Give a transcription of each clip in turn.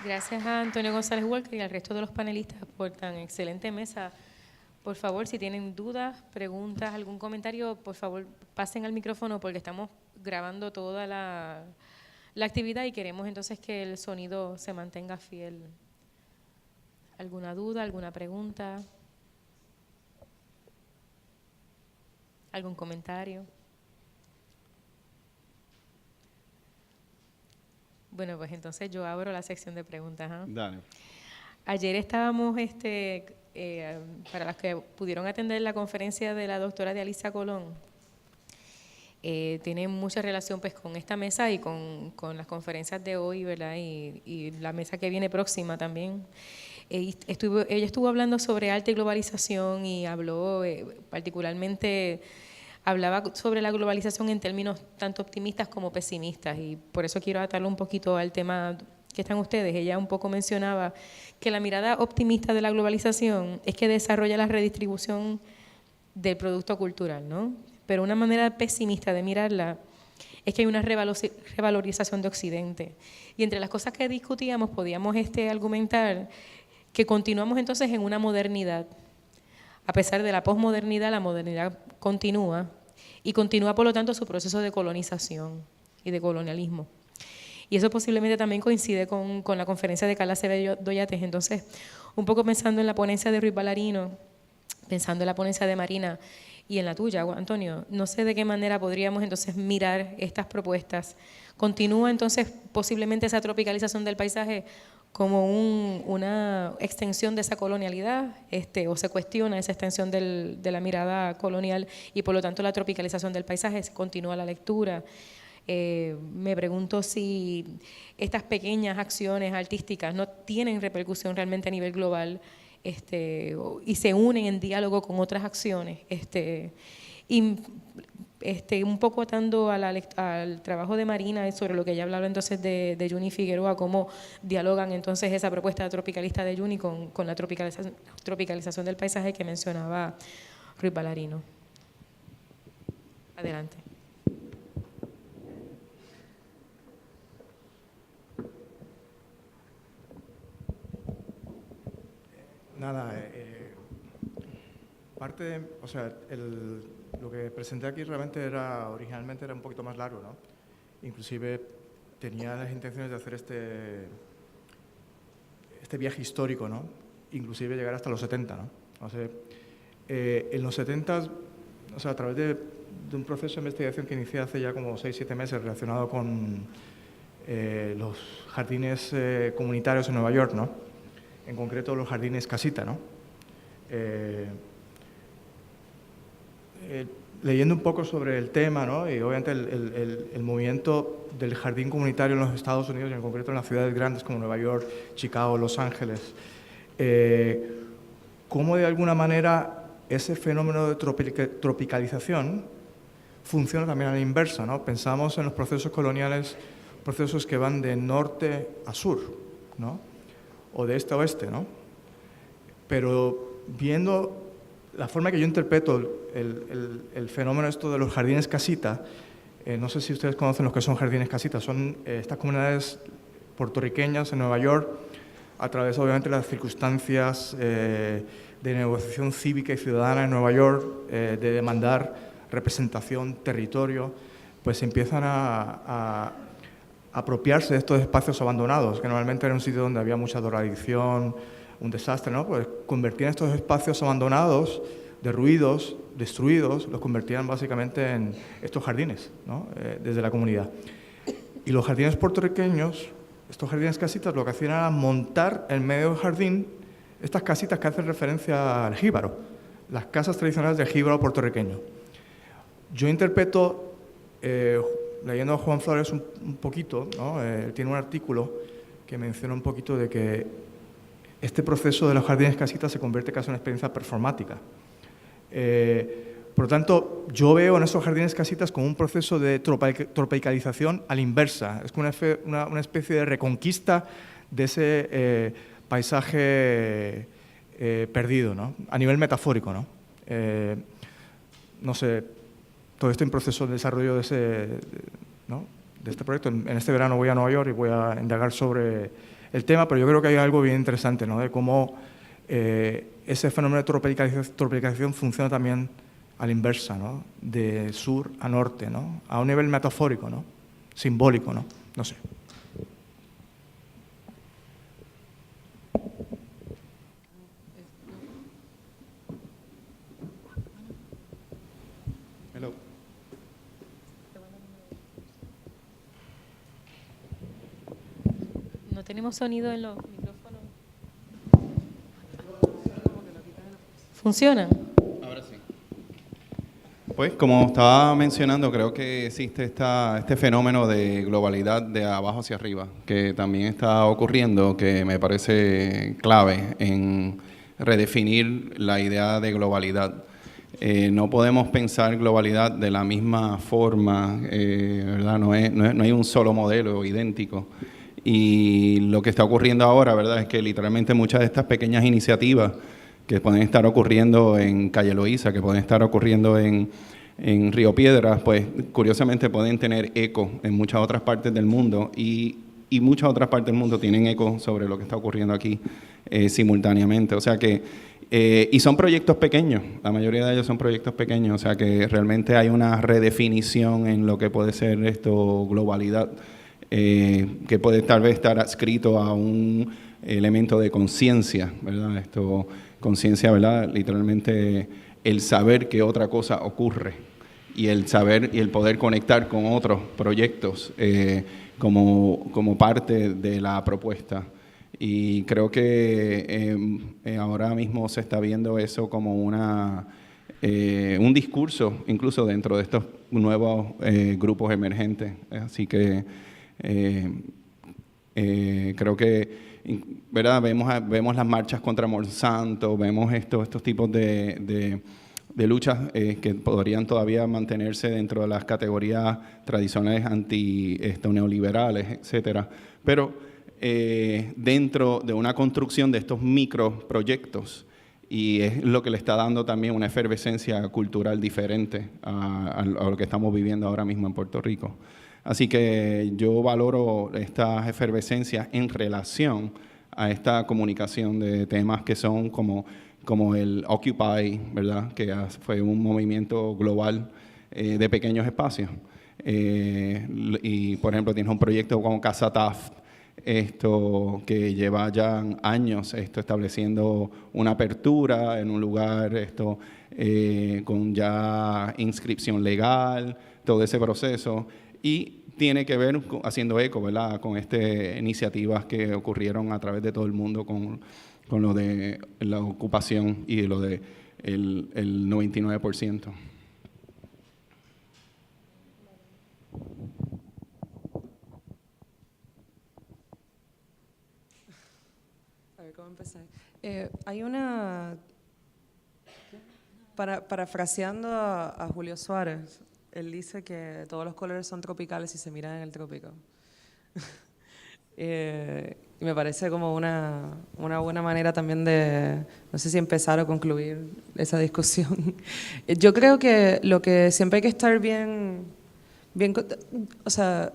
Gracias a Antonio González Walker y al resto de los panelistas por tan excelente mesa. Por favor, si tienen dudas, preguntas, algún comentario, por favor, pasen al micrófono porque estamos grabando toda la actividad y queremos entonces que el sonido se mantenga fiel. ¿Alguna duda, alguna pregunta? ¿Algún comentario? Bueno, pues entonces yo abro la sección de preguntas. Dale. Ayer estábamos, para las que pudieron atender la conferencia de la doctora Dialisa Colón, tiene mucha relación pues con esta mesa y con las conferencias de hoy, ¿verdad? Y la mesa que viene próxima también. Ella estuvo hablando sobre arte y globalización y habló particularmente, hablaba sobre la globalización en términos tanto optimistas como pesimistas y por eso quiero atarlo un poquito al tema que están ustedes. Ella un poco mencionaba que la mirada optimista de la globalización es que desarrolla la redistribución del producto cultural, ¿no? Pero una manera pesimista de mirarla es que hay una revalorización de Occidente. Y entre las cosas que discutíamos podíamos argumentar que continuamos entonces en una modernidad. A pesar de la posmodernidad, la modernidad continúa y continúa por lo tanto su proceso de colonización y de colonialismo. Y eso posiblemente también coincide con la conferencia de Carla Acevedo Yates. Entonces, un poco pensando en la ponencia de Ruiz Ballarino, pensando en la ponencia de Marina y en la tuya, Antonio, no sé de qué manera podríamos entonces mirar estas propuestas. ¿Continúa entonces posiblemente esa tropicalización del paisaje como una extensión de esa colonialidad, o se cuestiona esa extensión de la mirada colonial y por lo tanto la tropicalización del paisaje, continúa la lectura? Me pregunto si estas pequeñas acciones artísticas no tienen repercusión realmente a nivel global y se unen en diálogo con otras acciones. Un poco atando al trabajo de Marina sobre lo que ella hablaba entonces de Juni Figueroa, cómo dialogan entonces esa propuesta tropicalista de Juni con la tropicalización del paisaje que mencionaba Ruiz Ballarino. Adelante. Nada, lo que presenté aquí realmente originalmente era un poquito más largo, ¿no? Inclusive tenía las intenciones de hacer este viaje histórico, ¿no? Inclusive llegar hasta los 70, ¿no? O sea, en los 70, o sea, a través de un proceso de investigación que inicié hace ya como 6-7 meses relacionado con los jardines comunitarios en Nueva York, ¿no? En concreto los jardines casita, ¿no? Leyendo un poco sobre el tema, ¿no? Y obviamente el movimiento del jardín comunitario en los Estados Unidos y en concreto en las ciudades grandes como Nueva York, Chicago, Los Ángeles, cómo de alguna manera ese fenómeno de tropicalización funciona también a la inversa, ¿no? Pensamos en los procesos coloniales, procesos que van de norte a sur, ¿no? O de este a oeste, ¿no? Pero viendo la forma que yo interpreto el fenómeno esto de los jardines casita, no sé si ustedes conocen los que son jardines casita, son estas comunidades puertorriqueñas en Nueva York, a través obviamente de las circunstancias de negociación cívica y ciudadana en Nueva York, de demandar representación, territorio, pues empiezan a apropiarse de estos espacios abandonados, que normalmente era un sitio donde había mucha drogadicción, un desastre, ¿no? Pues convertían estos espacios abandonados, derruidos, destruidos, los convertían básicamente en estos jardines, ¿no? Desde la comunidad. Y los jardines puertorriqueños, estos jardines casitas, lo que hacían era montar en medio del jardín estas casitas que hacen referencia al jíbaro, las casas tradicionales del jíbaro puertorriqueño. Yo interpreto, leyendo a Juan Flores un poquito, ¿no? Tiene un artículo que menciona un poquito de que este proceso de los jardines casitas se convierte casi en una experiencia performática. Por lo tanto, yo veo en esos jardines casitas como un proceso de tropicalización a la inversa. Es como una especie de reconquista de ese paisaje perdido, ¿no? A nivel metafórico, ¿no? No sé, todo esto en proceso de desarrollo de este proyecto. En este verano voy a Nueva York y voy a indagar sobre el tema, pero yo creo que hay algo bien interesante, ¿no? De cómo ese fenómeno de tropicalización funciona también a la inversa, ¿no? De sur a norte, ¿no? A un nivel metafórico, ¿no? Simbólico, ¿no? No sé. Hello. No tenemos sonido en los micrófonos. ¿Funciona? Ahora sí. Pues como estaba mencionando, creo que existe este fenómeno de globalidad de abajo hacia arriba, que también está ocurriendo, que me parece clave en redefinir la idea de globalidad. No podemos pensar globalidad de la misma forma, ¿verdad? No hay un solo modelo idéntico. Y lo que está ocurriendo ahora, ¿verdad?, es que literalmente muchas de estas pequeñas iniciativas que pueden estar ocurriendo en Calle Loíza, que pueden estar ocurriendo en Río Piedras, pues curiosamente pueden tener eco en muchas otras partes del mundo y muchas otras partes del mundo tienen eco sobre lo que está ocurriendo aquí simultáneamente. O sea que, y son proyectos pequeños, la mayoría de ellos son proyectos pequeños, o sea que realmente hay una redefinición en lo que puede ser esto globalidad, que puede tal vez estar adscrito a un elemento de conciencia, ¿verdad? Conciencia, ¿verdad? Literalmente el saber que otra cosa ocurre y el saber y el poder conectar con otros proyectos como parte de la propuesta. Y creo que ahora mismo se está viendo eso como un discurso, incluso dentro de estos nuevos grupos emergentes. Así que creo que, ¿verdad? Vemos las marchas contra Monsanto, vemos estos tipos de luchas que podrían todavía mantenerse dentro de las categorías tradicionales neoliberales, etcétera. Pero dentro de una construcción de estos microproyectos, y es lo que le está dando también una efervescencia cultural diferente a lo que estamos viviendo ahora mismo en Puerto Rico. Así que yo valoro estas efervescencias en relación a esta comunicación de temas que son como el Occupy, ¿verdad? Que fue un movimiento global de pequeños espacios. Y, por ejemplo, tienes un proyecto como Casa Taft, que lleva ya años estableciendo una apertura en un lugar con ya inscripción legal, todo ese proceso. Y tiene que ver haciendo eco, ¿verdad?, con iniciativas que ocurrieron a través de todo el mundo con lo de la ocupación y lo de el 99%. A ver cómo empezar. Hay una... Parafraseando a Julio Suárez, él dice que todos los colores son tropicales si se miran en el trópico. Y me parece como una buena manera también de, no sé si empezar o concluir esa discusión. Yo creo que lo que siempre hay que estar bien, o sea,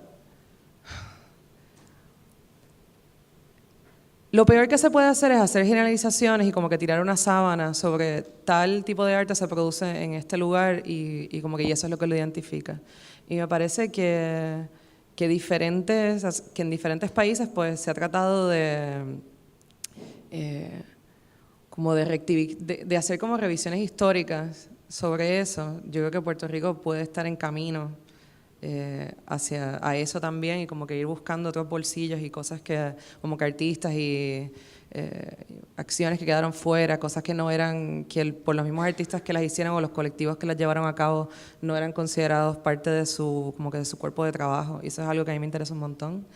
lo peor que se puede hacer es hacer generalizaciones y como que tirar una sábana sobre tal tipo de arte se produce en este lugar y como que eso es lo que lo identifica. Y me parece que en diferentes países pues se ha tratado de hacer como revisiones históricas sobre eso. Yo creo que Puerto Rico puede estar en camino hacia eso también y como que ir buscando otros bolsillos y cosas que como que artistas y acciones que quedaron fuera, cosas que no eran, por los mismos artistas que las hicieron o los colectivos que las llevaron a cabo no eran considerados parte de su cuerpo de trabajo, y eso es algo que a mí me interesa un montón,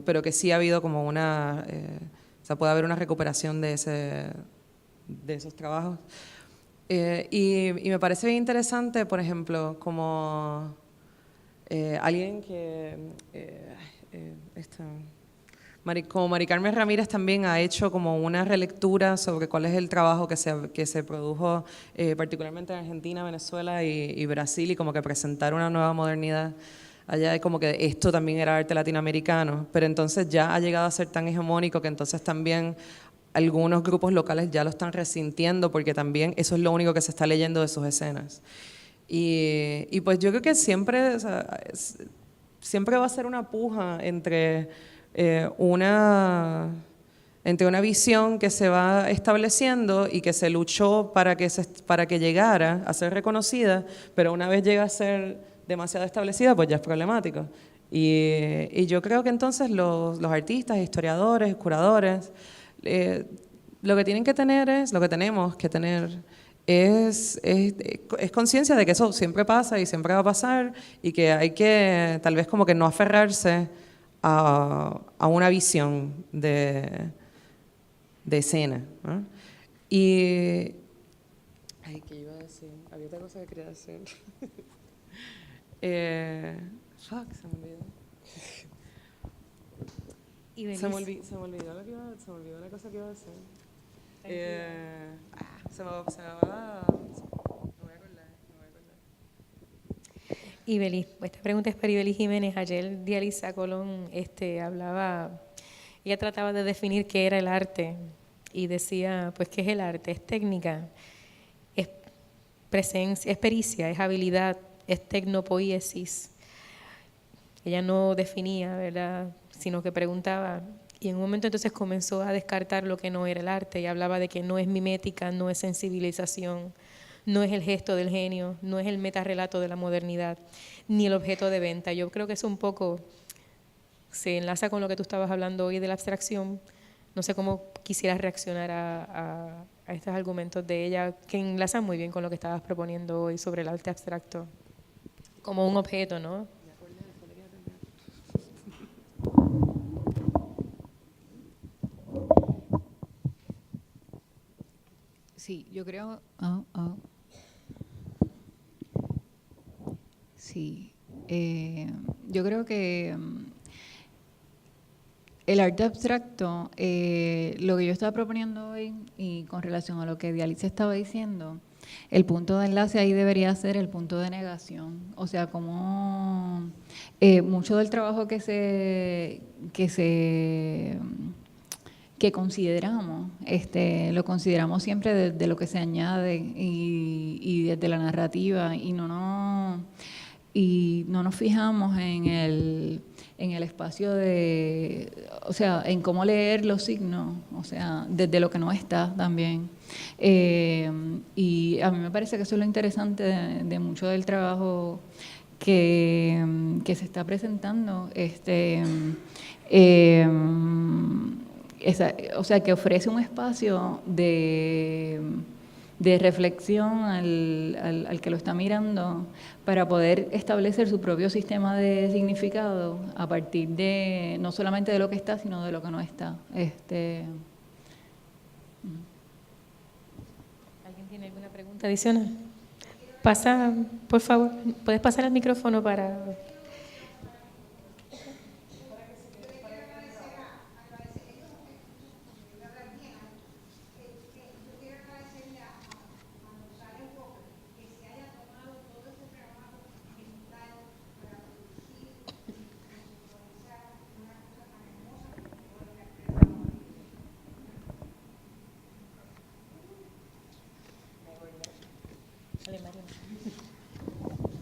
pero que sí ha habido como puede haber una recuperación de esos trabajos. Y me parece bien interesante, por ejemplo, como alguien que como Mari Carmen Ramírez también ha hecho como una relectura sobre cuál es el trabajo que se produjo particularmente en Argentina, Venezuela y Brasil, y como que presentar una nueva modernidad allá de como que esto también era arte latinoamericano, pero entonces ya ha llegado a ser tan hegemónico que entonces también algunos grupos locales ya lo están resintiendo porque también eso es lo único que se está leyendo de sus escenas. Y pues yo creo que siempre, o sea, siempre va a ser una puja entre una visión que se va estableciendo y que se luchó para que llegara a ser reconocida, pero una vez llega a ser demasiado establecida, pues ya es problemático. Y yo creo que entonces los artistas, historiadores, curadores, lo que tienen que tener lo que tenemos que tener es conciencia de que eso siempre pasa y siempre va a pasar y que hay que tal vez como que no aferrarse a una visión de escena, ¿no? Y ay, ¿qué iba a decir? Había otra cosa que quería decir. Fuck, se me olvidó. Se me olvidó la cosa que iba a decir. Se me va no voy a acordar. Ibeli, esta pregunta es para Ibeli Jiménez. Ayer Dialisa Colón ella trataba de definir qué era el arte y decía, pues, ¿qué es el arte? Es técnica, es presencia, es pericia, es habilidad, es tecnopoiesis. Ella no definía, ¿verdad?, sino que preguntaba, y en un momento entonces comenzó a descartar lo que no era el arte y hablaba de que no es mimética, no es sensibilización, no es el gesto del genio, no es el metarrelato de la modernidad, ni el objeto de venta. Yo creo que eso un poco se enlaza con lo que tú estabas hablando hoy de la abstracción. No sé cómo quisieras reaccionar a estos argumentos de ella, que enlazan muy bien con lo que estabas proponiendo hoy sobre el arte abstracto, como un objeto, ¿no? Sí, yo creo... Sí, yo creo que el arte abstracto, lo que yo estaba proponiendo hoy y con relación a lo que Dialisa estaba diciendo, el punto de enlace ahí debería ser el punto de negación. O sea, como mucho del trabajo que consideramos, lo consideramos siempre desde lo que se añade y desde la narrativa y no nos fijamos en el espacio o sea, en cómo leer los signos, o sea, desde lo que no está también. Y a mí me parece que eso es lo interesante de mucho del trabajo que se está presentando, o sea, que ofrece un espacio de reflexión al que lo está mirando para poder establecer su propio sistema de significado a partir de no solamente de lo que está, sino de lo que no está. ¿Alguien tiene alguna pregunta adicional? Pasa, por favor, puedes pasar el micrófono para...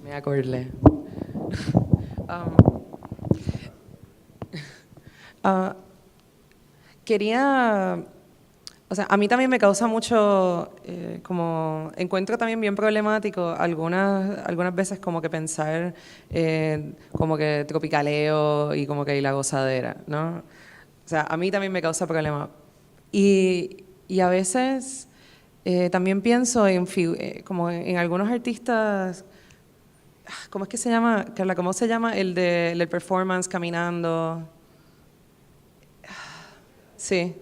Me acordé. O sea, a mí también me causa mucho, como encuentro también bien problemático algunas veces como que pensar como que tropicaleo y como que hay la gozadera, ¿no? O sea, a mí también me causa problema. Y a veces también pienso como en algunos artistas. ¿Cómo es que se llama, Carla? ¿Cómo se llama el del performance caminando? Sí.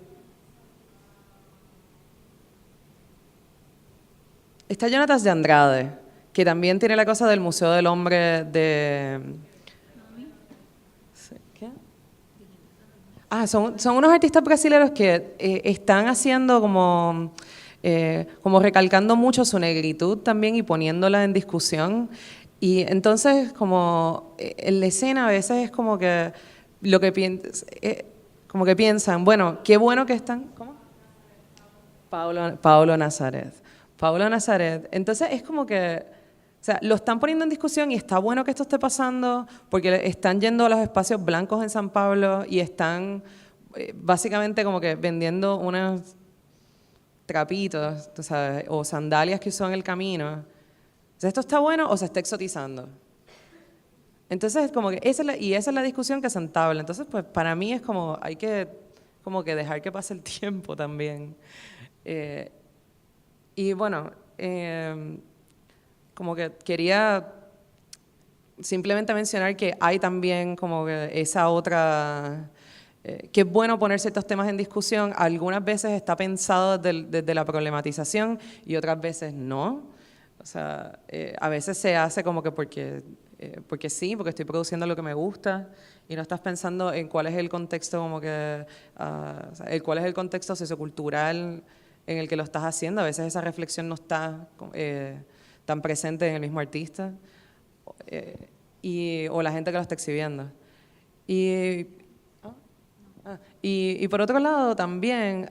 Está Jonathan de Andrade, que también tiene la cosa del Museo del Hombre de... ¿Qué? Son unos artistas brasileños que están haciendo como recalcando mucho su negritud también y poniéndola en discusión. Y entonces, como en la escena a veces es como que lo que como que piensan, bueno, qué bueno que están. ¿Cómo? Paulo Nazaret. Paulo Nazaret. Entonces es como que, o sea, lo están poniendo en discusión y está bueno que esto esté pasando porque están yendo a los espacios blancos en San Pablo y están básicamente como que vendiendo unos trapitos, tú sabes, o sandalias que usó en el camino. O sea, ¿esto está bueno o se está exotizando? Entonces, como que esa es la discusión que se entabla. Entonces, pues para mí es como, hay que como que dejar que pase el tiempo también. Y bueno, como que quería simplemente mencionar que hay también como que esa otra, que es bueno poner ciertos temas en discusión. Algunas veces está pensado desde la problematización y otras veces no. O sea, a veces se hace como que porque sí, porque estoy produciendo lo que me gusta y no estás pensando en cuál es el contexto como que, o sea, cuál es el contexto sociocultural en el que lo estás haciendo. A veces esa reflexión no está tan presente en el mismo artista o la gente que lo está exhibiendo. Y por otro lado también,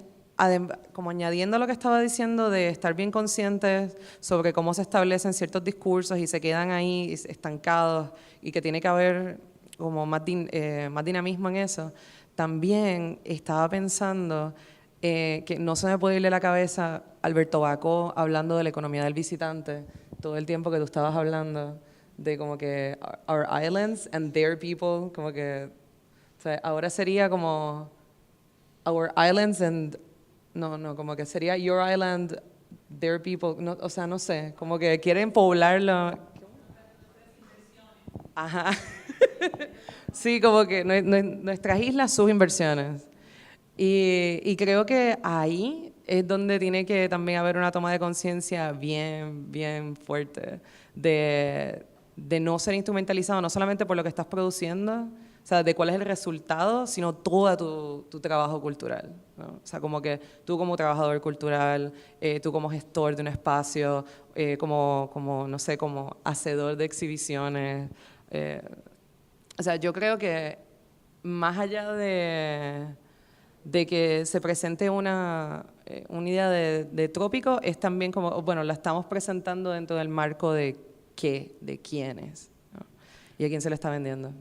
como añadiendo lo que estaba diciendo de estar bien conscientes sobre cómo se establecen ciertos discursos y se quedan ahí estancados y que tiene que haber como más dinamismo en eso, también estaba pensando que no se me puede ir de la cabeza Alberto Bacó hablando de la economía del visitante todo el tiempo que tú estabas hablando de como que our islands and their people, como que, o sea, ahora sería como our islands and no, como que sería your island, their people, no, o sea, no sé, como que quieren poblarlo. Ajá. Sí, como que nuestras islas, sus inversiones. Y creo que ahí es donde tiene que también haber una toma de conciencia bien fuerte de no ser instrumentalizado, no solamente por lo que estás produciendo, o sea, de cuál es el resultado, sino todo tu trabajo cultural, ¿no? O sea, como que tú como trabajador cultural, tú como gestor de un espacio, como no sé, como hacedor de exhibiciones. O sea, yo creo que más allá de que se presente una idea de trópico, es también como, bueno, la estamos presentando dentro del marco de qué, de quiénes, ¿no? Y a quién se le está vendiendo.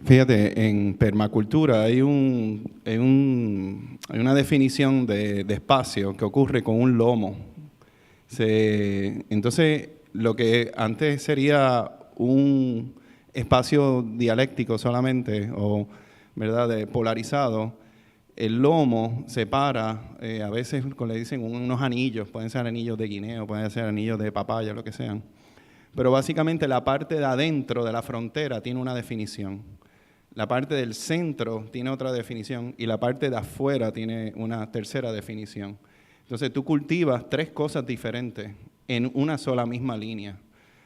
Fíjate, en permacultura hay una definición de espacio que ocurre con un lomo. Entonces, lo que antes sería un espacio dialéctico solamente, o ¿verdad?, polarizado, el lomo separa, a veces le dicen unos anillos, pueden ser anillos de guineo, pueden ser anillos de papaya, lo que sean. Pero básicamente la parte de adentro de la frontera tiene una definición. La parte del centro tiene otra definición y la parte de afuera tiene una tercera definición. Entonces tú cultivas tres cosas diferentes en una sola misma línea.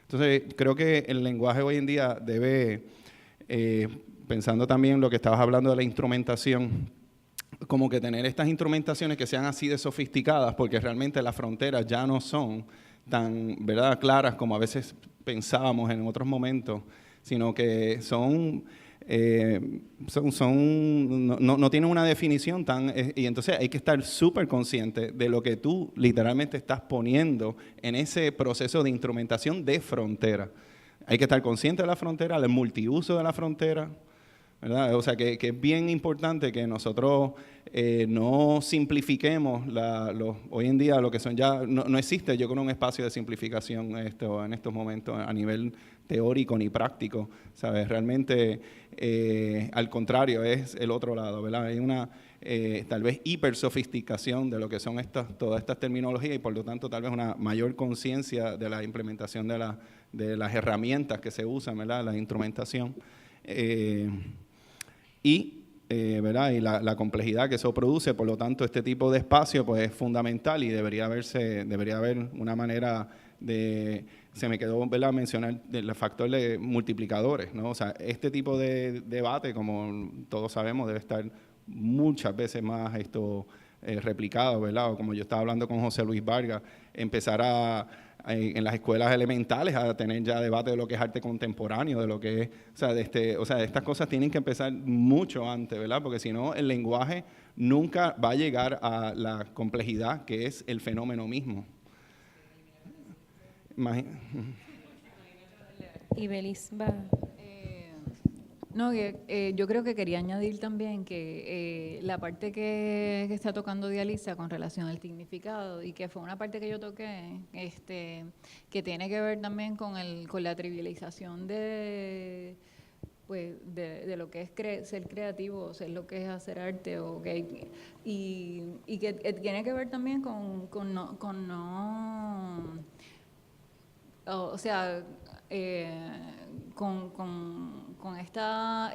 Entonces creo que el lenguaje hoy en día debe, pensando también en lo que estabas hablando de la instrumentación, como que tener estas instrumentaciones que sean así de sofisticadas, porque realmente las fronteras ya no son tan, ¿verdad?, claras como a veces pensábamos en otros momentos, sino que no tienen una definición y entonces hay que estar súper consciente de lo que tú literalmente estás poniendo en ese proceso de instrumentación de frontera. Hay que estar consciente de la frontera, del multiuso de la frontera, ¿verdad? O sea, que es bien importante que nosotros no simplifiquemos hoy en día lo que son ya, no existe yo creo un espacio de simplificación en estos momentos a nivel teórico ni práctico, ¿sabes? Realmente, al contrario, es el otro lado, ¿verdad? Hay una tal vez hiper sofisticación de lo que son todas estas terminologías y por lo tanto tal vez una mayor conciencia de la implementación de las herramientas que se usan, ¿verdad? La instrumentación. ¿Verdad? Y la complejidad que eso produce, por lo tanto este tipo de espacio pues es fundamental y debería haber una manera se me quedó, ¿verdad?, mencionar el factor de multiplicadores, ¿no? O sea, este tipo de debate, como todos sabemos, debe estar muchas veces más replicado, ¿verdad? O como yo estaba hablando con José Luis Vargas, empezar a en las escuelas elementales a tener ya debate de lo que es arte contemporáneo, de lo que es, estas cosas tienen que empezar mucho antes, ¿verdad? Porque si no, el lenguaje nunca va a llegar a la complejidad que es el fenómeno mismo. Y Belis va. No, yo creo que quería añadir también que la parte que está tocando Dialisa con relación al significado, y que fue una parte que yo toqué, que tiene que ver también con la trivialización de lo que es ser creativo, ser lo que es hacer arte, y que tiene que ver también con esta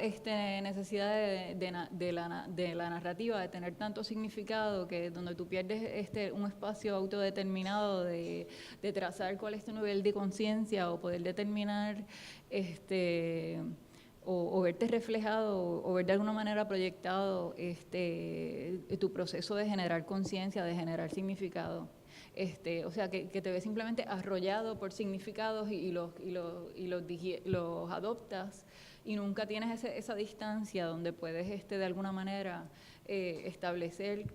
necesidad de la narrativa, de tener tanto significado, que donde tú pierdes un espacio autodeterminado de trazar cuál es tu nivel de conciencia, o poder determinar o verte reflejado, o ver de alguna manera proyectado tu proceso de generar conciencia, de generar significado. O sea, que te ves simplemente arrollado por significados y los adoptas, y nunca tienes esa distancia donde puedes de alguna manera establecer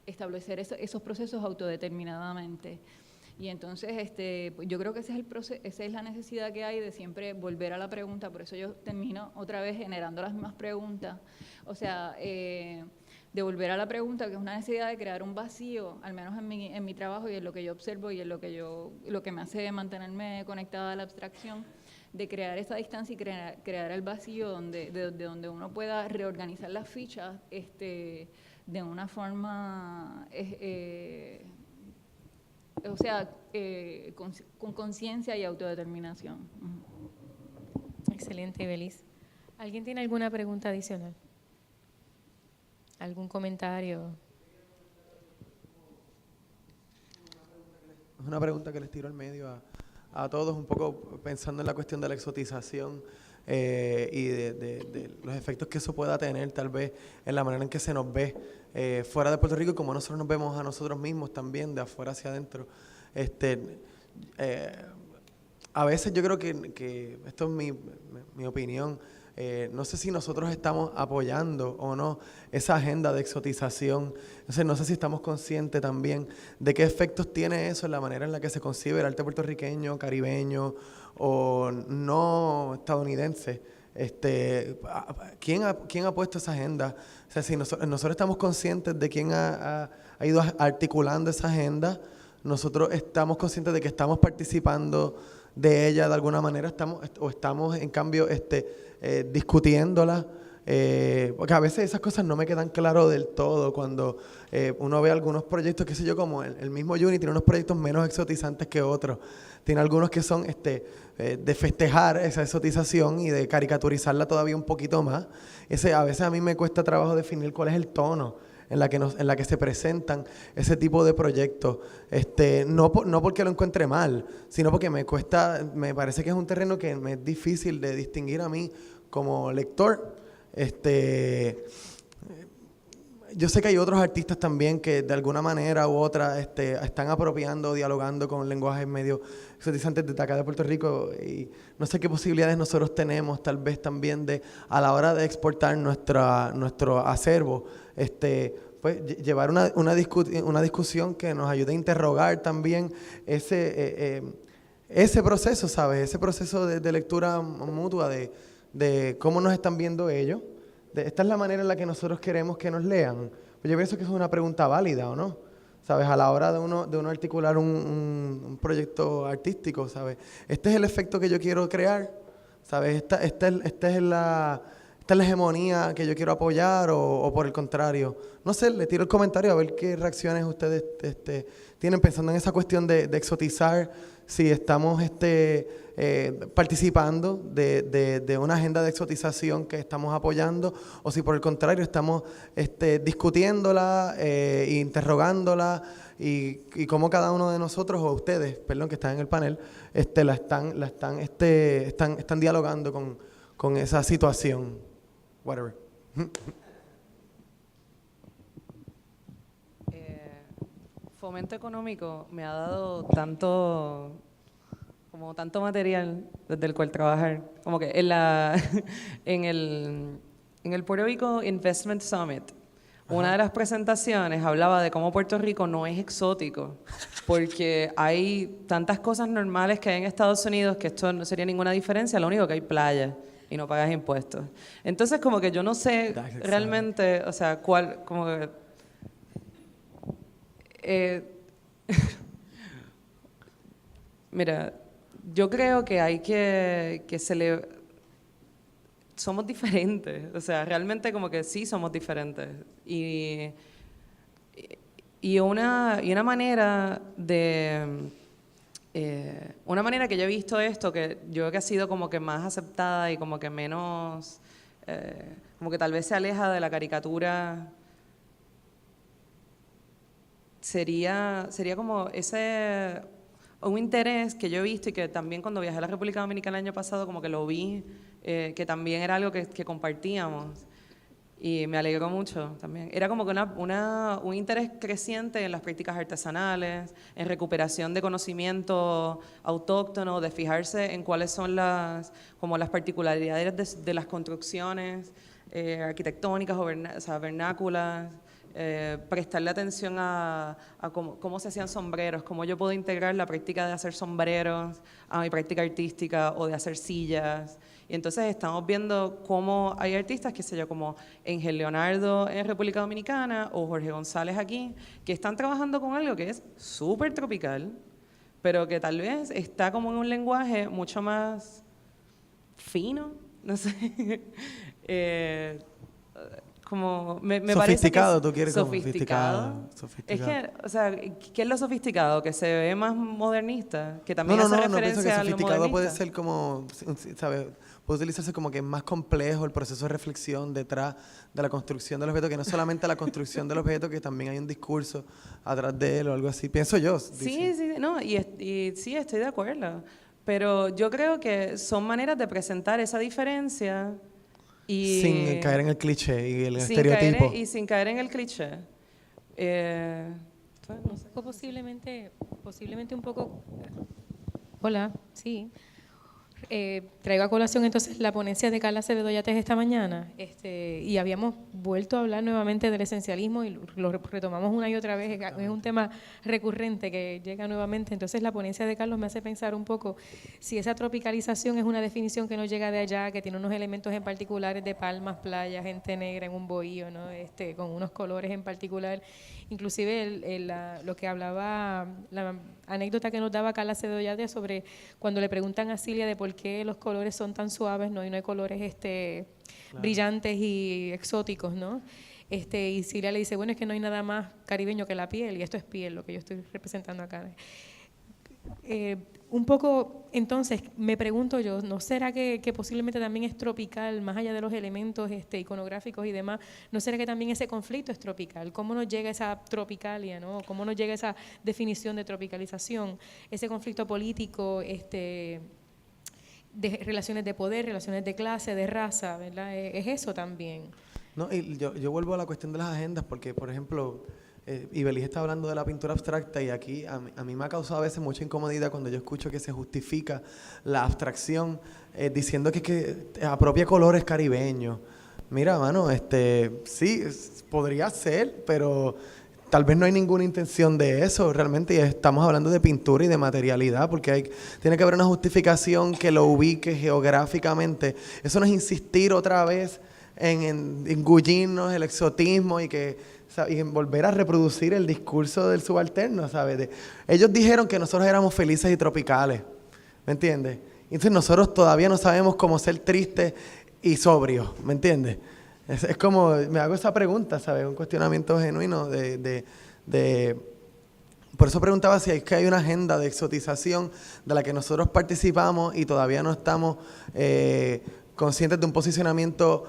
esos procesos autodeterminadamente. Y entonces pues yo creo que esa es la necesidad que hay de siempre volver a la pregunta. Por eso yo termino otra vez generando las mismas preguntas. O sea, de volver a la pregunta, que es una necesidad de crear un vacío, al menos en mi trabajo y en lo que yo observo y en lo que me hace mantenerme conectada a la abstracción, de crear esa distancia y crear el vacío de donde uno pueda reorganizar las fichas de una forma, con conciencia y autodeterminación. Excelente, Belis. ¿Alguien tiene alguna pregunta adicional? ¿Algún comentario? Es una pregunta que les tiro al medio a todos, un poco pensando en la cuestión de la exotización y de los efectos que eso pueda tener tal vez en la manera en que se nos ve fuera de Puerto Rico, y como nosotros nos vemos a nosotros mismos también, de afuera hacia adentro. A veces yo creo que esto es mi opinión, no sé si nosotros estamos apoyando o no esa agenda de exotización. Entonces, no sé si estamos conscientes también de qué efectos tiene eso en la manera en la que se concibe el arte puertorriqueño, caribeño o no estadounidense. ¿Quién ha puesto esa agenda? O sea, si nosotros estamos conscientes de quién ha ido articulando esa agenda, nosotros estamos conscientes de que estamos participando de ella de alguna manera, estamos en cambio discutiéndola, porque a veces esas cosas no me quedan claro del todo cuando uno ve algunos proyectos, qué sé yo, como el mismo Juni tiene unos proyectos menos exotizantes que otros, tiene algunos que son de festejar esa exotización y de caricaturizarla todavía un poquito más. A veces a mí me cuesta trabajo definir cuál es el tono en la que se presentan ese tipo de proyectos, no porque lo encuentre mal, sino porque me parece que es un terreno que me es difícil de distinguir a mí como lector. Yo sé que hay otros artistas también que de alguna manera u otra están apropiando, dialogando con lenguajes medio exotizantes de acá de Puerto Rico, y no sé qué posibilidades nosotros tenemos tal vez también a la hora de exportar nuestro acervo, pues llevar una discusión que nos ayude a interrogar también ese proceso, ¿sabes? Ese proceso de lectura mutua de cómo nos están viendo ellos. Esta es la manera en la que nosotros queremos que nos lean. Pues yo pienso que es una pregunta válida, ¿o no? ¿Sabes? A la hora de uno articular un proyecto artístico, ¿sabes? Este es el efecto que yo quiero crear, ¿sabes? Esta es la hegemonía que yo quiero apoyar, o por el contrario. No sé, le tiro el comentario a ver qué reacciones ustedes tienen pensando en esa cuestión de exotizar, si estamos participando de una agenda de exotización que estamos apoyando, o si por el contrario estamos discutiéndola, interrogándola, y cómo cada uno de nosotros, o ustedes, perdón, que están en el panel, están dialogando con esa situación. Whatever. Fomento económico me ha dado tanto material desde el cual trabajar. Como que en el Puerto Rico Investment Summit, una de las presentaciones hablaba de cómo Puerto Rico no es exótico, porque hay tantas cosas normales que hay en Estados Unidos que esto no sería ninguna diferencia, lo único que hay playa y no pagas impuestos. Entonces, como que yo no sé realmente, o sea, como que... Mira, yo creo que hay que somos diferentes, o sea, realmente como que sí somos diferentes. Y una manera una manera que yo he visto esto, que yo creo que ha sido como que más aceptada y como que menos, como que tal vez se aleja de la caricatura, sería como un interés que yo he visto y que también cuando viajé a la República Dominicana el año pasado como que lo vi, que también era algo que compartíamos y me alegró mucho también. Era como que un interés creciente en las prácticas artesanales, en recuperación de conocimiento autóctono, de fijarse en cuáles son las particularidades de las construcciones arquitectónicas o vernáculas. Prestarle atención a cómo se hacían sombreros, cómo yo puedo integrar la práctica de hacer sombreros a mi práctica artística o de hacer sillas. Y entonces estamos viendo cómo hay artistas, qué sé yo, como Ángel Leonardo en República Dominicana o Jorge González aquí, que están trabajando con algo que es súper tropical, pero que tal vez está como en un lenguaje mucho más fino, no sé. Como me Sofisticado, parece que tú quieres como sofisticado. sofisticado. Es que, o sea, ¿qué es lo sofisticado? Que se ve más modernista, que también No hace pienso que referencia a lo sofisticado puede modernista. ser como, ¿sabes? Puede utilizarse como que es más complejo el proceso de reflexión detrás de la construcción del objeto, que no es solamente la construcción del objeto, que también hay un discurso atrás de él o algo así. Pienso yo. Sí, no, y sí, estoy de acuerdo. Pero yo creo que son maneras de presentar esa diferencia y Sin caer en el cliché y el sin estereotipo. sin caer en el cliché. No sé. O posiblemente un poco... Hola, sí. Traigo a colación entonces la ponencia de Carla Acevedo Yates esta mañana, y habíamos vuelto a hablar nuevamente del esencialismo y lo retomamos una y otra vez, es un tema recurrente que llega nuevamente. Entonces la ponencia de Carlos me hace pensar un poco si esa tropicalización es una definición que nos llega de allá, que tiene unos elementos en particulares de palmas, playas, gente negra en un bohío, ¿no? Con unos colores en particular, inclusive lo que hablaba, la anécdota que nos daba Carla Acevedo Yates sobre cuando le preguntan a Cilia de por qué los colores son tan suaves, ¿no? Y no hay colores brillantes y exóticos, ¿no? Y Cilia le dice, bueno, es que no hay nada más caribeño que la piel, y esto es piel, lo que yo estoy representando acá. Un poco, entonces, me pregunto yo, ¿no será que posiblemente también es tropical, más allá de los elementos iconográficos y demás, no será que también ese conflicto es tropical? ¿Cómo nos llega esa tropicalia, ¿no? ¿Cómo nos llega esa definición de tropicalización? Ese conflicto político, de relaciones de poder, relaciones de clase, de raza, ¿verdad? Es eso también. No, y yo vuelvo a la cuestión de las agendas, porque, por ejemplo, Ibeliz está hablando de la pintura abstracta y aquí a mí me ha causado a veces mucha incomodidad cuando yo escucho que se justifica la abstracción diciendo que apropia colores caribeños. Mira, mano, sí, podría ser, pero tal vez no hay ninguna intención de eso realmente, y estamos hablando de pintura y de materialidad, porque tiene que haber una justificación que lo ubique geográficamente. Eso no es insistir otra vez en engullirnos el exotismo y en volver a reproducir el discurso del subalterno, ¿sabes? Ellos dijeron que nosotros éramos felices y tropicales, ¿me entiendes? Entonces nosotros todavía no sabemos cómo ser tristes y sobrios, ¿me entiendes? Es como, me hago esa pregunta, ¿sabes? Un cuestionamiento genuino por eso preguntaba si es que hay una agenda de exotización de la que nosotros participamos y todavía no estamos conscientes de un posicionamiento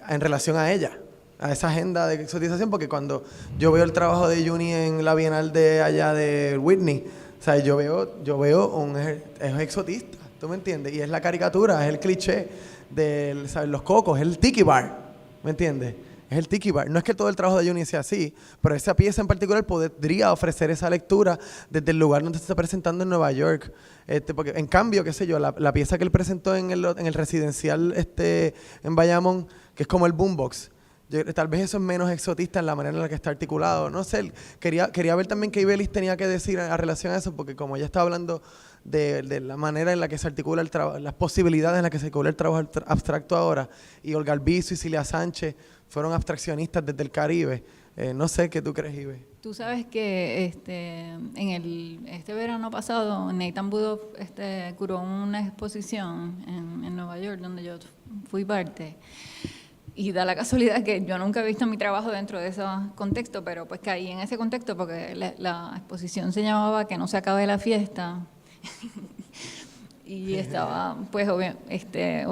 en relación a ella, a esa agenda de exotización, porque cuando yo veo el trabajo de Juni en la Bienal de allá de Whitney, o sea, yo veo es exotista, ¿tú me entiendes? Y es la caricatura, es el cliché de, ¿sabes? Los cocos, es el tiki bar, ¿me entiendes? es el Tiki Bar. No es que todo el trabajo de Juni sea así, pero esa pieza en particular podría ofrecer esa lectura desde el lugar donde se está presentando en Nueva York. Porque en cambio, qué sé yo, la pieza que él presentó en el residencial en Bayamón, que es como el boombox, tal vez eso es menos exotista en la manera en la que está articulado. No sé, quería ver también qué Ibelis tenía que decir a relación a eso, porque como ella estaba hablando de la manera en la que se articula el trabajo, las posibilidades en las que se articula el trabajo abstracto ahora, y Olga Albizu y Cilia Sánchez fueron abstraccionistas desde el Caribe. No sé qué tú crees, Ibe. Tú sabes que en este verano pasado Nathan Budoff curó una exposición en Nueva York donde yo fui parte. Y da la casualidad que yo nunca he visto mi trabajo dentro de ese contexto, pero pues caí en ese contexto porque la exposición se llamaba Que no se acabe la fiesta. Y estaba, pues, obviamente,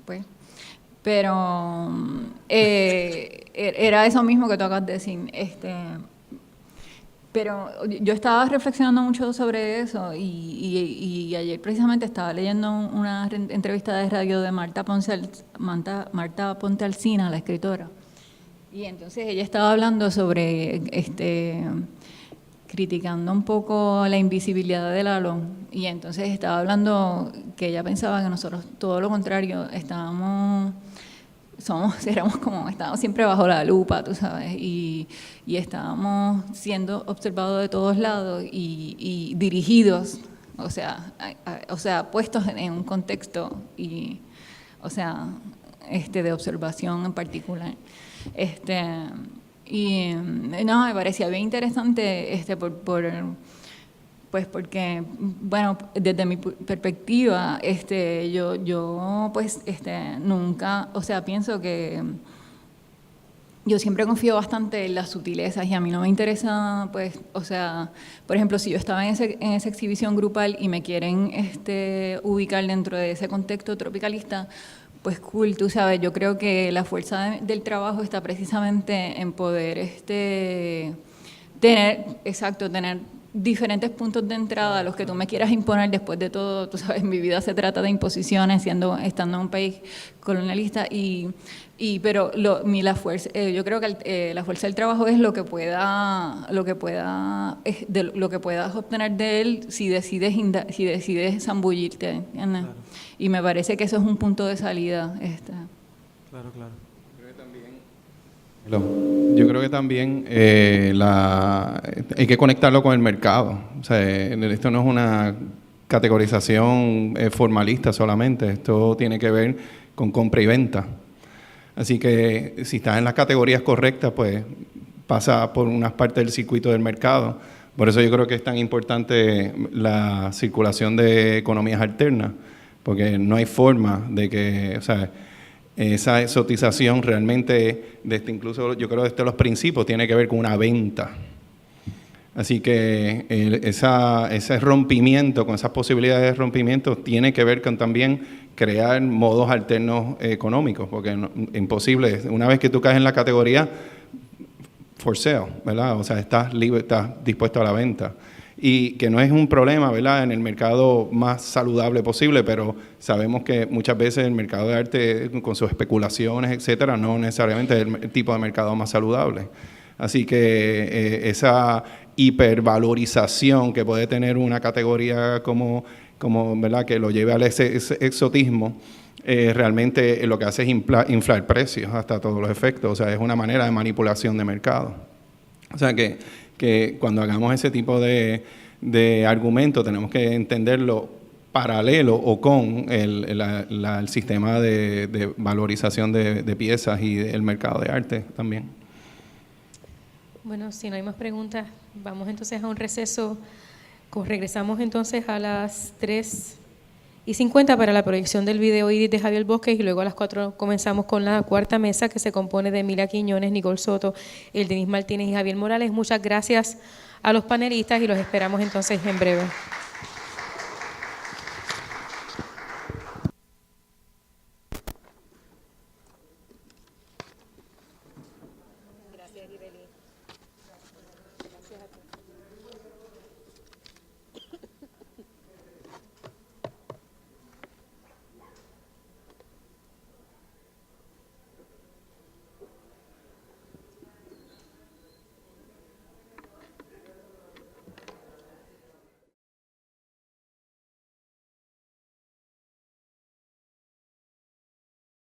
pues, pero era eso mismo que tú acabas de decir. Pero yo estaba reflexionando mucho sobre eso y ayer precisamente estaba leyendo una entrevista de radio de Marta Ponte Alsina, la escritora. Y entonces ella estaba hablando sobre, criticando un poco la invisibilidad de Lalo. Y entonces estaba hablando que ella pensaba que nosotros, todo lo contrario, estábamos siempre bajo la lupa, tú sabes, y estábamos siendo observados de todos lados y dirigidos, o sea, puestos en un contexto y, o sea, de observación en particular. Y no, me parecía bien interesante pues porque, bueno, desde mi perspectiva, yo pues nunca, o sea, pienso que yo siempre confío bastante en las sutilezas y a mí no me interesa, pues, o sea, por ejemplo, si yo estaba en esa exhibición grupal y me quieren ubicar dentro de ese contexto tropicalista, pues cool, tú sabes, yo creo que la fuerza del trabajo está precisamente en poder tener diferentes puntos de entrada a los que tú me quieras imponer. Después de todo, tú sabes, mi vida se trata de imposiciones, estando en un país colonialista, pero la fuerza, yo creo que la fuerza del trabajo es lo que puedas obtener de él si decides zambullirte, ¿entiendes? Claro. Y me parece que eso es un punto de salida. Claro. Yo creo que también hay que conectarlo con el mercado. O sea, esto no es una categorización formalista solamente, esto tiene que ver con compra y venta. Así que si estás en las categorías correctas, pues pasa por unas partes del circuito del mercado. Por eso yo creo que es tan importante la circulación de economías alternas, porque no hay forma de que, o sea, esa exotización realmente, incluso yo creo desde los principios, tiene que ver con una venta. Así que ese rompimiento, con esas posibilidades de rompimiento, tiene que ver con también crear modos alternos económicos, porque es imposible, una vez que tú caes en la categoría for sale, ¿verdad? O sea, estás libre, estás dispuesto a la venta. Y que no es un problema, ¿verdad?, en el mercado más saludable posible, pero sabemos que muchas veces el mercado de arte, con sus especulaciones, etcétera, no necesariamente es el tipo de mercado más saludable. Así que esa hipervalorización que puede tener una categoría como ¿verdad?, que lo lleve al ese exotismo, realmente lo que hace es inflar precios hasta todos los efectos. O sea, es una manera de manipulación de mercado. O sea que cuando hagamos ese tipo de argumento tenemos que entenderlo paralelo o con el sistema de valorización de piezas y el mercado de arte también. Bueno, si no hay más preguntas, vamos entonces a un receso. Regresamos entonces a las 3:50 para la proyección del video Iris de Javier Bosques, y luego a las 4 comenzamos con la cuarta mesa, que se compone de Emilia Quiñones, Nicole Soto, Denis Martínez y Javier Morales. Muchas gracias a los panelistas y los esperamos entonces en breve.